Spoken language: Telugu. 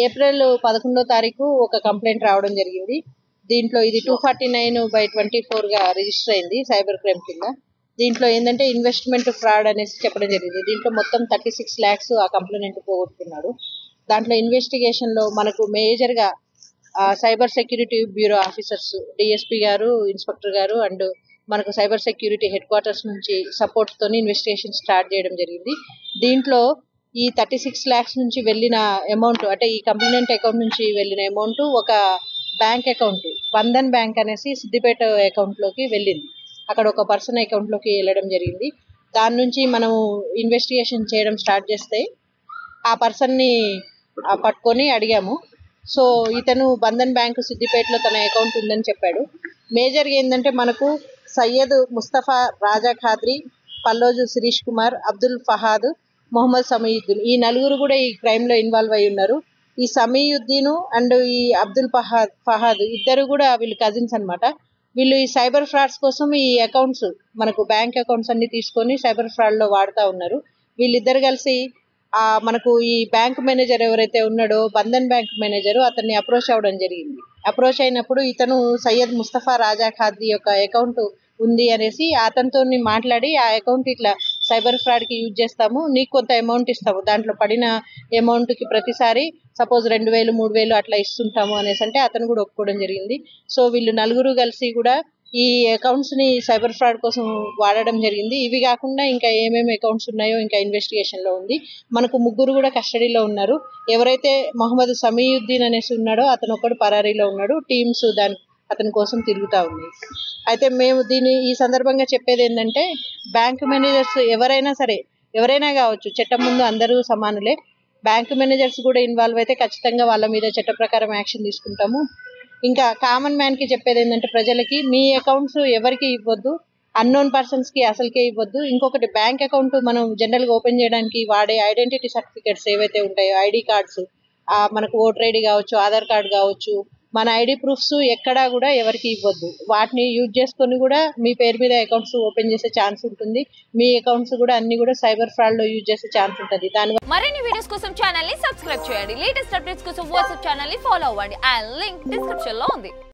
ఏప్రిల్ 11వ తారీఖు ఒక కంప్లైంట్ రావడం జరిగింది. దీంట్లో ఇది 249/24 గా రిజిస్టర్ అయింది సైబర్ క్రైమ్ కింద. దీంట్లో ఏంటంటే ఇన్వెస్ట్మెంట్ ఫ్రాడ్ అనేసి చెప్పడం జరిగింది. దీంట్లో మొత్తం 36 lakhs ఆ కంప్లైంట్ పోగొట్టుకున్నాడు. దాంట్లో ఇన్వెస్టిగేషన్ లో మనకు మేజర్ గా cyber security bureau officers DSP గారు, ఇన్స్పెక్టర్ గారు అండ్ మనకు సైబర్ సెక్యూరిటీ హెడ్ క్వార్టర్స్ నుంచి సపోర్ట్ తోని ఇన్వెస్టిగేషన్ స్టార్ట్ చేయడం జరిగింది. దీంట్లో ఈ 36 lakhs నుంచి వెళ్ళిన అమౌంట్ అంటే ఈ కంప్లైంట్ అకౌంట్ నుంచి వెళ్ళిన అమౌంట్ ఒక బ్యాంక్ అకౌంట్ బంధన్ బ్యాంక్ అనేసి సిద్దిపేట అకౌంట్ లోకి వెళ్ళింది. అక్కడ ఒక పర్సన్ అకౌంట్ లోకి వెళ్ళడం జరిగింది. దాని నుంచి మనం ఇన్వెస్టిగేషన్ చేయడం స్టార్ట్ చేస్తే ఆ పర్సన్ ని పట్టుకొని అడిగాము. సో ఇతను బంధన్ బ్యాంక్ సిద్దిపేటలో తన అకౌంట్ ఉందని చెప్పాడు. మేజర్గా ఏంటంటే మనకు సయ్యద్ ముస్తఫా, రాజా ఖాద్రి, పల్లోజు శిరీష్ కుమార్, అబ్దుల్ ఫహాద్, మొహమ్మద్ సమీయుద్దీన్ ఈ నలుగురు కూడా ఈ క్రైమ్ లో ఇన్వాల్వ్ అయి ఉన్నారు. ఈ సమీయుద్దీన్ అండ్ ఈ అబ్దుల్ ఫహాద్ ఇద్దరు కూడా వీళ్ళు కజిన్స్ అన్నమాట. వీళ్ళు ఈ సైబర్ ఫ్రాడ్స్ కోసం ఈ అకౌంట్స్ మనకు బ్యాంక్ అకౌంట్స్ అన్ని తీసుకొని సైబర్ ఫ్రాడ్ లో వాడుతూ ఉన్నారు. వీళ్ళిద్దరు కలిసి మనకు ఈ బ్యాంక్ మేనేజర్ ఎవరైతే ఉన్నాడో బంధన్ బ్యాంక్ మేనేజర్ అతన్ని అప్రోచ్ అవ్వడం జరిగింది. అప్రోచ్ అయినప్పుడు ఇతను సయ్యద్ ముస్తఫా, రాజా ఖాద్రి యొక్క అకౌంట్ ఉంది అనేసి అతనితో మాట్లాడి ఆ అకౌంట్ ఇట్లా సైబర్ ఫ్రాడ్ కి యూజ్ చేస్తాము, నీకు కొంత అమౌంట్ ఇస్తాము, దాంట్లో పడిన అమౌంట్ కి ప్రతిసారి సపోజ్ 2000 3000 అట్లా ఇస్తుంటాము అనేసి అంటే అతను కూడా ఒప్పుకోవడం జరిగింది. సో వీళ్ళు నలుగురు కలిసి కూడా ఈ అకౌంట్స్ ని సైబర్ ఫ్రాడ్ కోసం వాడడం జరిగింది. ఇవి కాకుండా ఇంకా ఏమేమి అకౌంట్స్ ఉన్నాయో ఇంకా ఇన్వెస్టిగేషన్ లో ఉంది. మనకు ముగ్గురు కూడా కస్టడీలో ఉన్నారు. ఎవరైతే మొహమ్మద్ సమీయుద్దీన్ అనేసి ఉన్నాడో అతను ఒక్కడు పరారీలో ఉన్నాడు. టీమ్స్ అతని కోసం తిరుగుతా ఉంది. అయితే మేము ఈ సందర్భంగా చెప్పేది ఏంటంటే బ్యాంక్ మేనేజర్స్ ఎవరైనా కావచ్చు, చట్టం ముందు అందరూ సమానులే. బ్యాంక్ మేనేజర్స్ కూడా ఇన్వాల్వ్ అయితే ఖచ్చితంగా వాళ్ళ మీద చట్ట ప్రకారం యాక్షన్ తీసుకుంటాము. ఇంకా కామన్ మ్యాన్ కి చెప్పేది ఏంటంటే ప్రజలకి మీ అకౌంట్స్ ఎవరికి ఇవ్వద్దు, అన్నోన్ పర్సన్స్ కి అసలుకే ఇవ్వద్దు. ఇంకొకటి బ్యాంక్ అకౌంట్ మనం జనరల్ గా ఓపెన్ చేయడానికి వాడే ఐడెంటిటీ సర్టిఫికేట్స్ ఏవైతే ఉంటాయో ఐడి కార్డ్స్, మనకు ఓటర్ ఐడి కావచ్చు, ఆధార్ కార్డు కావచ్చు, మన ఐడి ప్రూఫ్స్ ఎక్కడా కూడా ఎవరికి ఇవ్వద్దు. వాటిని యూజ్ చేసుకొని కూడా మీ పేరు మీద అకౌంట్స్ ఓపెన్ చేసే ఛాన్స్ ఉంటుంది. మీ అకౌంట్స్ కూడా అన్ని కూడా సైబర్ ఫ్రాడ్ లో యూజ్ చేసే ఛాన్స్ ఉంటుంది. మరిన్ని వీడియోస్ కోసం ఛానల్ ని సబ్స్క్రైబ్ చేయండి. లేటెస్ట్ అప్డేట్స్ కోసం వాట్సాప్ ఛానల్ ని ఫాలో అవ్వండి. ఆ లింక్ డిస్క్రిప్షన్ లో ఉంది.